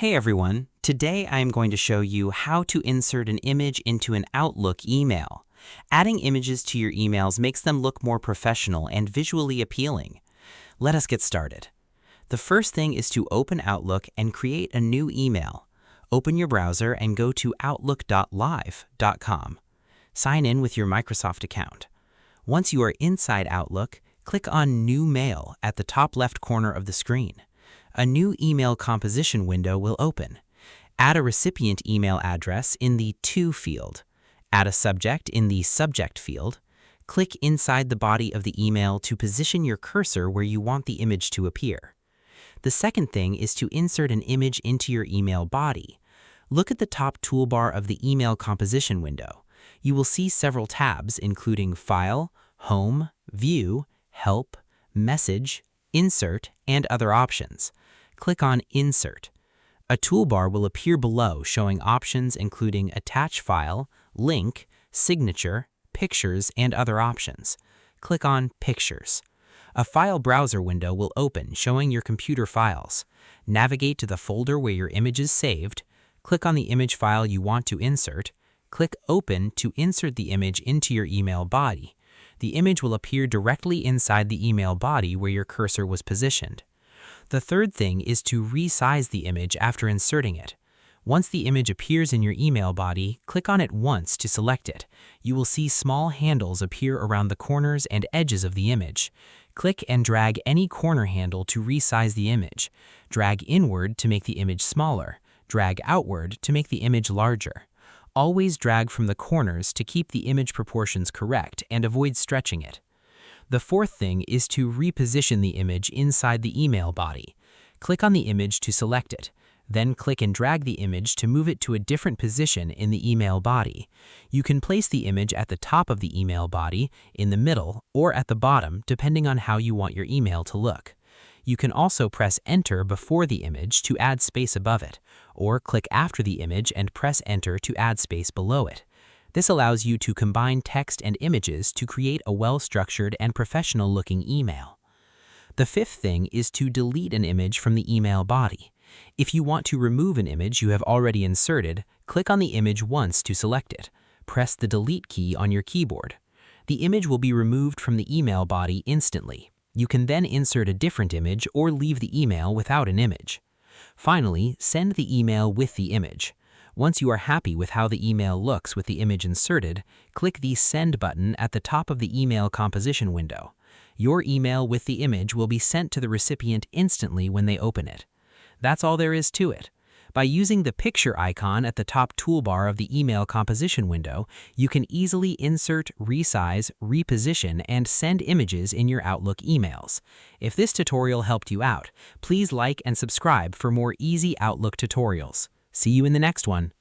Hey everyone, today I am going to show you how to insert an image into an Outlook email. Adding images to your emails makes them look more professional and visually appealing. Let us get started. The first thing is to open Outlook and create a new email. Open your browser and go to outlook.live.com. Sign in with your Microsoft account. Once you are inside Outlook, click on New Mail at the top left corner of the screen. A new email composition window will open. Add a recipient email address in the To field. Add a subject in the Subject field. Click inside the body of the email to position your cursor where you want the image to appear. The second thing is to insert an image into your email body. Look at the top toolbar of the email composition window. You will see several tabs including File, Home, View, Help, Message, Insert, and other options. Click on Insert. A toolbar will appear below showing options including Attach File, Link, Signature, Pictures, and other options. Click on Pictures. A file browser window will open showing your computer files. Navigate to the folder where your image is saved. Click on the image file you want to insert. Click Open to insert the image into your email body. The image will appear directly inside the email body where your cursor was positioned. The third thing is to resize the image after inserting it. Once the image appears in your email body, click on it once to select it. You will see small handles appear around the corners and edges of the image. Click and drag any corner handle to resize the image. Drag inward to make the image smaller. Drag outward to make the image larger. Always drag from the corners to keep the image proportions correct and avoid stretching it. The fourth thing is to reposition the image inside the email body. Click on the image to select it. Then click and drag the image to move it to a different position in the email body. You can place the image at the top of the email body, in the middle, or at the bottom, depending on how you want your email to look. You can also press Enter before the image to add space above it, or click after the image and press Enter to add space below it. This allows you to combine text and images to create a well-structured and professional-looking email. The fifth thing is to delete an image from the email body. If you want to remove an image you have already inserted, click on the image once to select it. Press the Delete key on your keyboard. The image will be removed from the email body instantly. You can then insert a different image or leave the email without an image. Finally, send the email with the image. Once you are happy with how the email looks with the image inserted, click the Send button at the top of the email composition window. Your email with the image will be sent to the recipient instantly when they open it. That's all there is to it. By using the picture icon at the top toolbar of the email composition window, you can easily insert, resize, reposition, and send images in your Outlook emails. If this tutorial helped you out, please like and subscribe for more easy Outlook tutorials. See you in the next one.